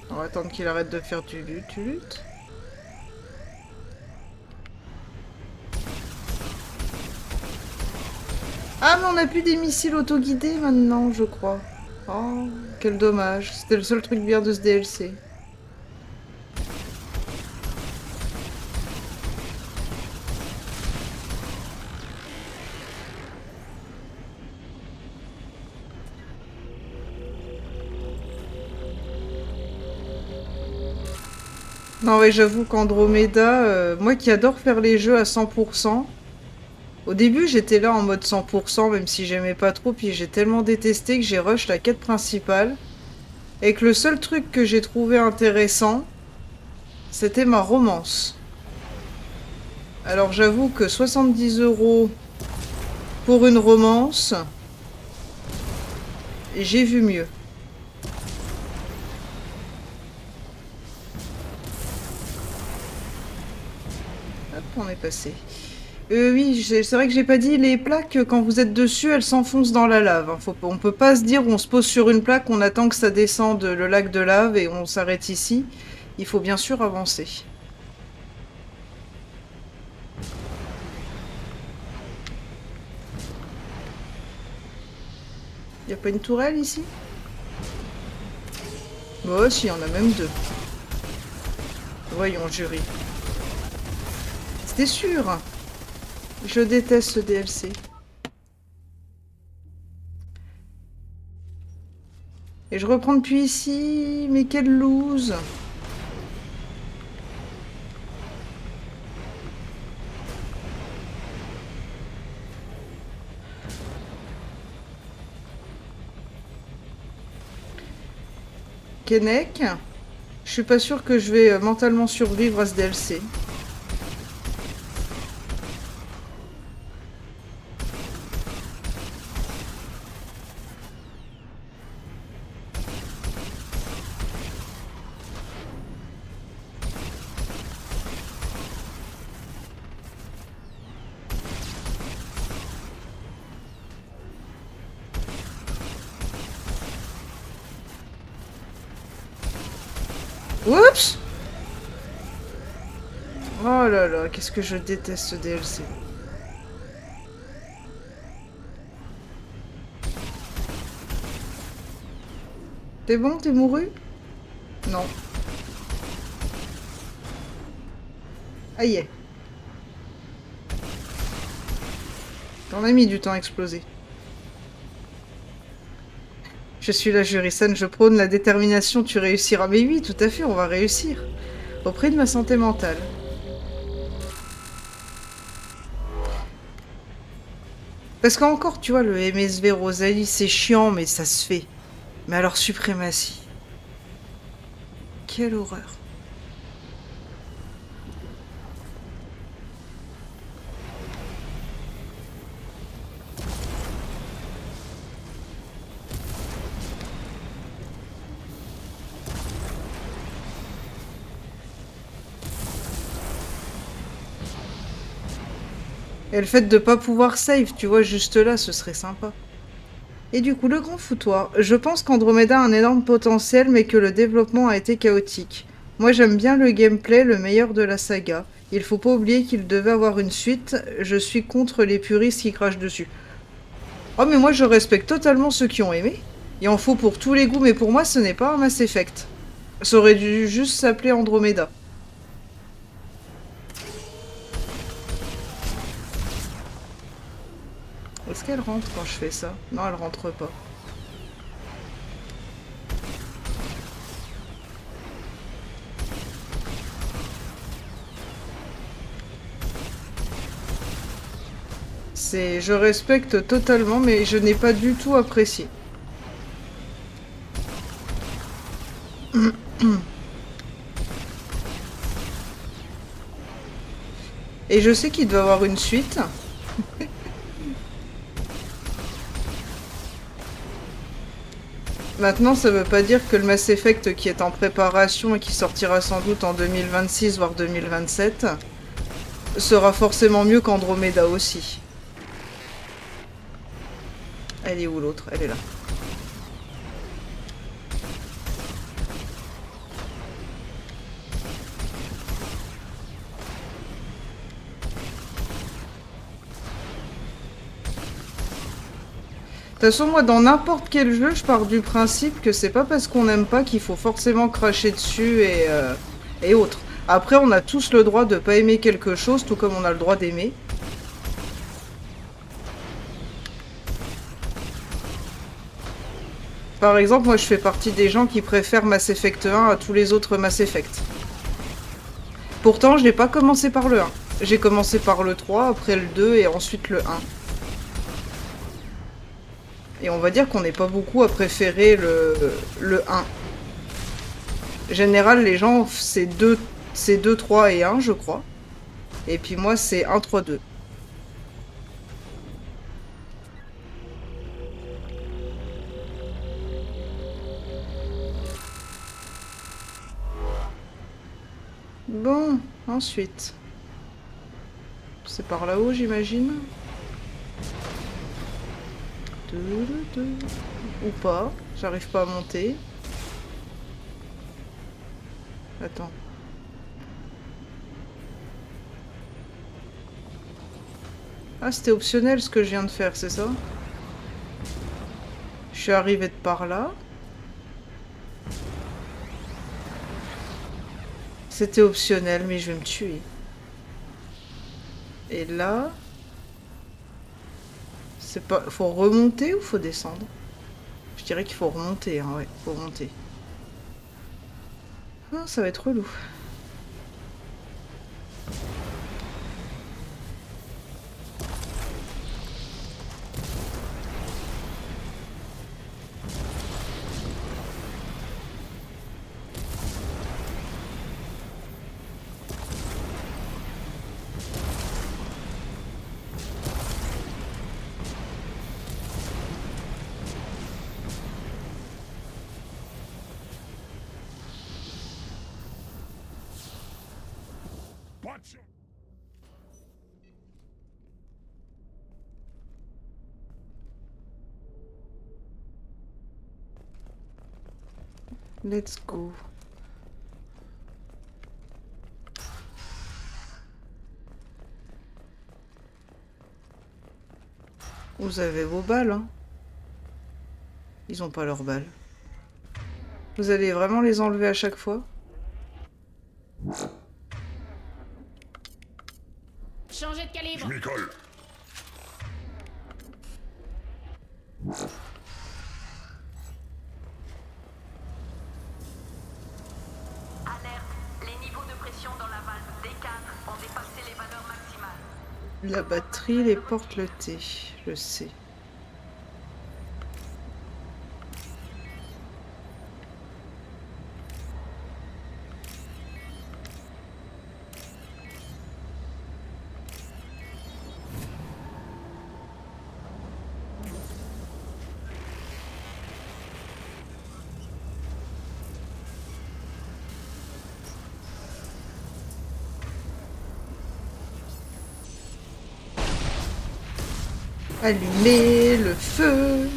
On va attendre qu'il arrête de faire du lutte. Ah, mais on a plus des missiles autoguidés maintenant, je crois. Oh, quel dommage. C'était le seul truc bien de ce DLC. Non, ouais, j'avoue qu'Andromeda, moi qui adore faire les jeux à 100%, au début j'étais là en mode 100%, même si j'aimais pas trop, puis j'ai tellement détesté que j'ai rush la quête principale, et que le seul truc que j'ai trouvé intéressant, c'était ma romance. Alors j'avoue que 70 € pour une romance, j'ai vu mieux. Hop, on est passé. Oui, c'est vrai que j'ai pas dit, les plaques, quand vous êtes dessus, elles s'enfoncent dans la lave. On peut pas se dire, on se pose sur une plaque, on attend que ça descende le lac de lave et on s'arrête ici. Il faut bien sûr avancer. Y a pas une tourelle ici? Bah si, il y en a même deux. Voyons, jury. C'était sûr. Je déteste ce DLC. Et je reprends depuis ici. Mais quelle loose. Kenek. Je suis pas sûre que je vais mentalement survivre à ce DLC. Oups! Oh là là, qu'est-ce que je déteste ce DLC. T'es bon? T'es mouru? Non. Aïe. T'en as mis du temps à exploser. Je suis la Jurisan, je prône la détermination, tu réussiras. Mais oui, tout à fait, on va réussir. Au prix de ma santé mentale. Parce qu'encore, tu vois, le MSV Rosalie, c'est chiant, mais ça se fait. Mais alors, suprématie. Quelle horreur. Et le fait de pas pouvoir save, tu vois, juste là, ce serait sympa. Et du coup, le grand foutoir. Je pense qu'Andromeda a un énorme potentiel, mais que le développement a été chaotique. Moi, j'aime bien le gameplay, le meilleur de la saga. Il faut pas oublier qu'il devait avoir une suite. Je suis contre les puristes qui crachent dessus. Oh, mais moi, je respecte totalement ceux qui ont aimé. Il en faut pour tous les goûts, mais pour moi, ce n'est pas un Mass Effect. Ça aurait dû juste s'appeler Andromeda. Est-ce qu'elle rentre quand je fais ça? Non, elle rentre pas. Je respecte totalement, mais je n'ai pas du tout apprécié. Et je sais qu'il doit avoir une suite. Maintenant, ça veut pas dire que le Mass Effect qui est en préparation et qui sortira sans doute en 2026 voire 2027 sera forcément mieux qu'Andromeda aussi. Elle est où l'autre? Elle est là. De toute façon, moi, dans n'importe quel jeu, je pars du principe que c'est pas parce qu'on n'aime pas qu'il faut forcément cracher dessus et autres. Après, on a tous le droit de pas aimer quelque chose, tout comme on a le droit d'aimer. Par exemple, moi, je fais partie des gens qui préfèrent Mass Effect 1 à tous les autres Mass Effect. Pourtant, je n'ai pas commencé par le 1. J'ai commencé par le 3, après le 2 et ensuite le 1. Et on va dire qu'on n'est pas beaucoup à préférer le 1. En général, les gens, c'est 2, 3 et 1, je crois. Et puis moi, c'est 1, 3, 2. Bon, ensuite. C'est par là-haut, j'imagine. Ou pas. J'arrive pas à monter. Attends. Ah, c'était optionnel ce que je viens de faire, c'est ça? Je suis arrivée de par là. C'était optionnel, mais je vais me tuer. Et là... C'est pas... Faut remonter ou faut descendre? Je dirais qu'il faut remonter, hein, ouais. Faut remonter. Ah, ça va être relou. Watch it. Let's go. Vous avez vos balles, hein? Ils ont pas leurs balles. Vous allez vraiment les enlever à chaque fois? Changez de Je calibre. m'y colle. Alerte. Les niveaux de pression dans la valve D4 ont dépassé les valeurs maximales. La batterie, les portes, le thé. Je sais. Allumez le feu.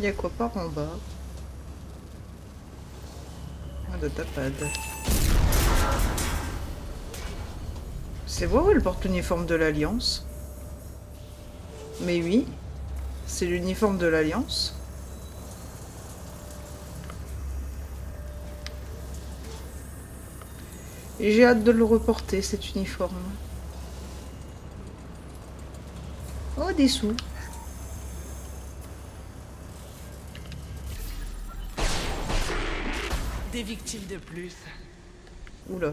Y a quoi par en bas? Un datapad. C'est voir où le porte-uniforme de l'Alliance? Mais oui, c'est l'uniforme de l'Alliance. Et j'ai hâte de le reporter, cet uniforme. Oh, des sous. Des victimes de plus. Oula.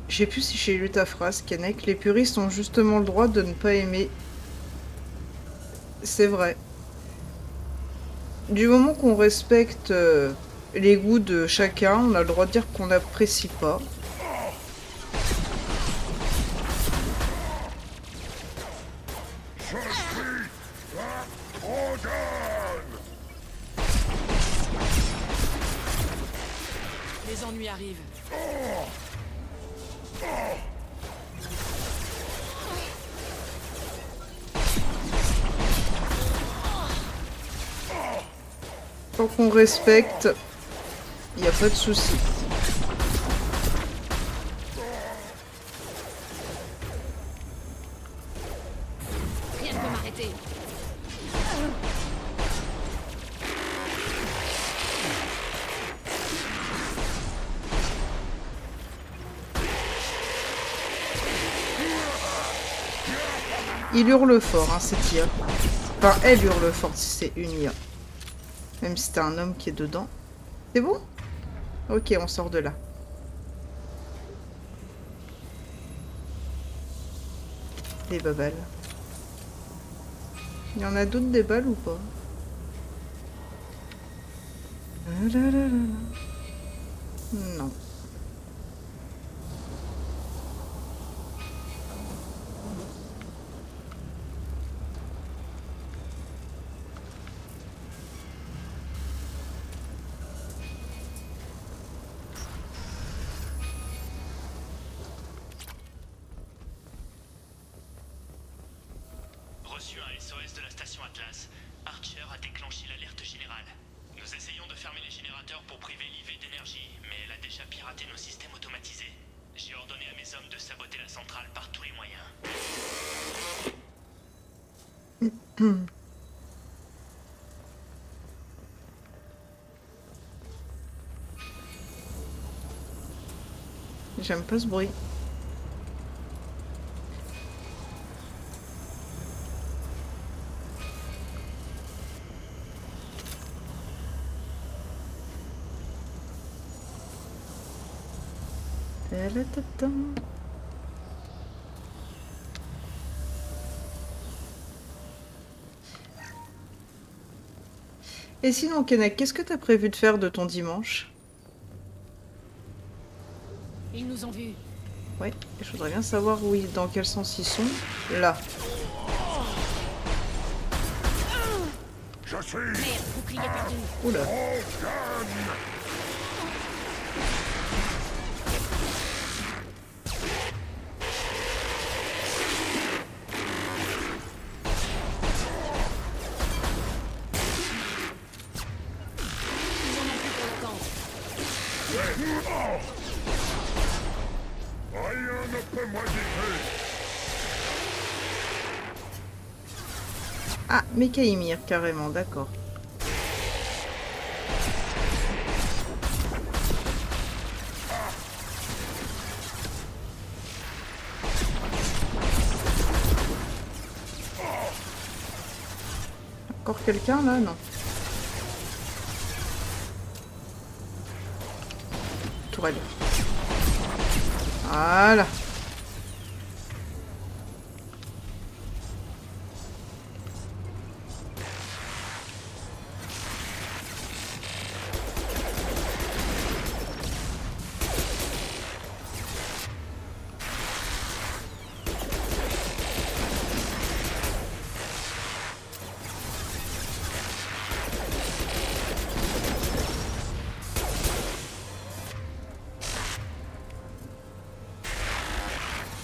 Je sais plus si j'ai lu ta phrase, Kennec. Les puristes ont justement le droit de ne pas aimer. C'est vrai. Du moment qu'on respecte les goûts de chacun, on a le droit de dire qu'on n'apprécie pas. Les ennuis arrivent. Tant qu'on respecte, il n'y a pas de souci. Rien ne peut m'arrêter. Il hurle fort, hein, cette IA. Enfin, elle hurle fort si c'est une IA. Même si c'est un homme qui est dedans. C'est bon? Ok, on sort de là. Des babales. Il y en a d'autres des balles ou pas? Non. Reçu un SOS de la station Atlas. Archer a déclenché l'alerte générale. Nous essayons de fermer les générateurs pour priver l'IV d'énergie, mais elle a déjà piraté nos systèmes automatisés. J'ai ordonné à mes hommes de saboter la centrale par tous les moyens. J'aime pas ce bruit. Et sinon, Kennec, qu'est-ce que t'as prévu de faire de ton dimanche? Ils nous ont vus. Ouais, je voudrais bien savoir dans quel sens ils sont. Là. Je suis Merde, bouclier perdu. Oula. Ils en ont plus pour le camp. rien ne peut m'agiter. Ah, Mekaimir, carrément, d'accord. Encore quelqu'un là? Non. pour elle. Voilà.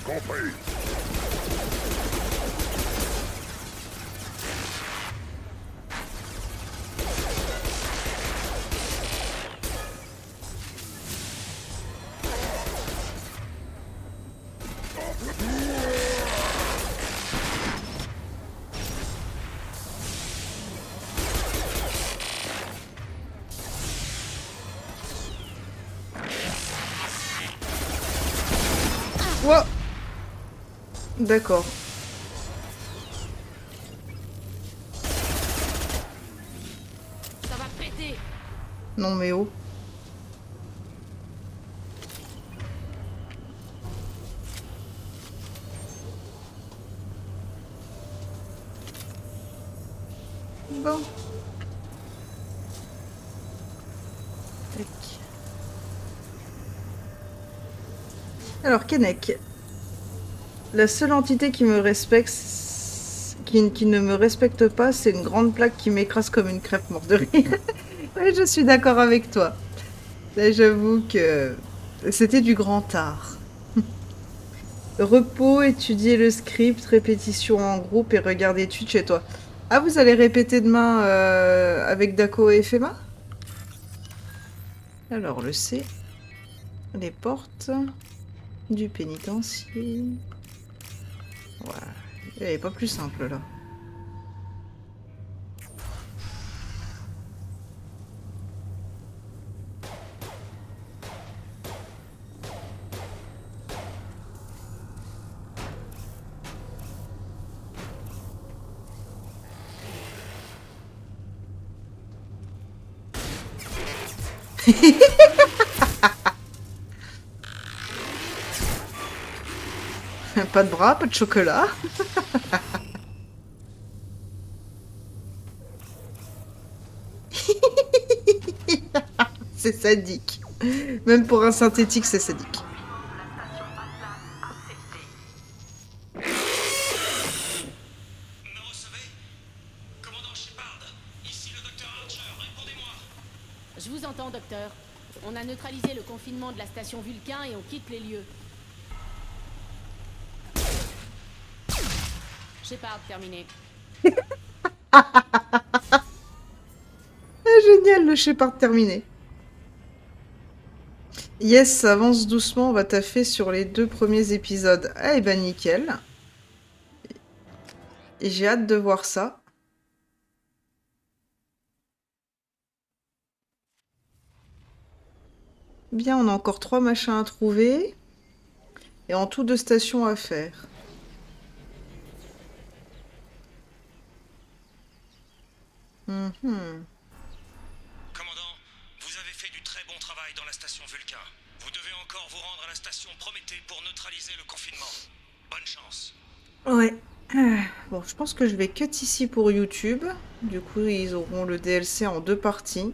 Compris. Wow. D'accord. Ça va péter. Non mais oh. Bon. Tac. Alors, Keinec. La seule entité qui me respecte, qui ne me respecte pas, c'est une grande plaque qui m'écrase comme une crêpe morte de rire. Ouais, je suis d'accord avec toi. Là, j'avoue que c'était du grand art. Repos, étudier le script, répétition en groupe et regarder études chez toi. Ah, vous allez répéter demain avec Dako et Fema? Alors, le C. Les portes du pénitencier. Voilà. Elle est pas plus simple, là. Pas de bras, pas de chocolat. C'est sadique. Même pour un synthétique, c'est sadique. Me recevez? Commandant Shepard, ici le docteur Archer, répondez-moi. Je vous entends, docteur. On a neutralisé le confinement de la station Vulcain et on quitte les lieux. Shepard, terminé. Ah, génial, le Shepard terminé. Yes, ça avance doucement, on va taffer sur les 2 premiers épisodes. Ah, et ben nickel. Et j'ai hâte de voir ça. Bien, on a encore 3 machins à trouver. Et en tout 2 stations à faire. Mhm. Commandant, vous avez fait du très bon travail dans la station Vulcain. Vous devez encore vous rendre à la station Prométhée pour neutraliser le confinement. Bonne chance. Ouais. Bon, je pense que je vais cut ici pour YouTube. Du coup, ils auront le DLC en 2 parties.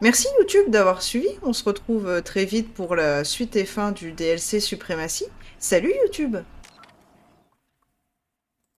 Merci YouTube d'avoir suivi. On se retrouve très vite pour la suite et fin du DLC Suprématie. Salut YouTube!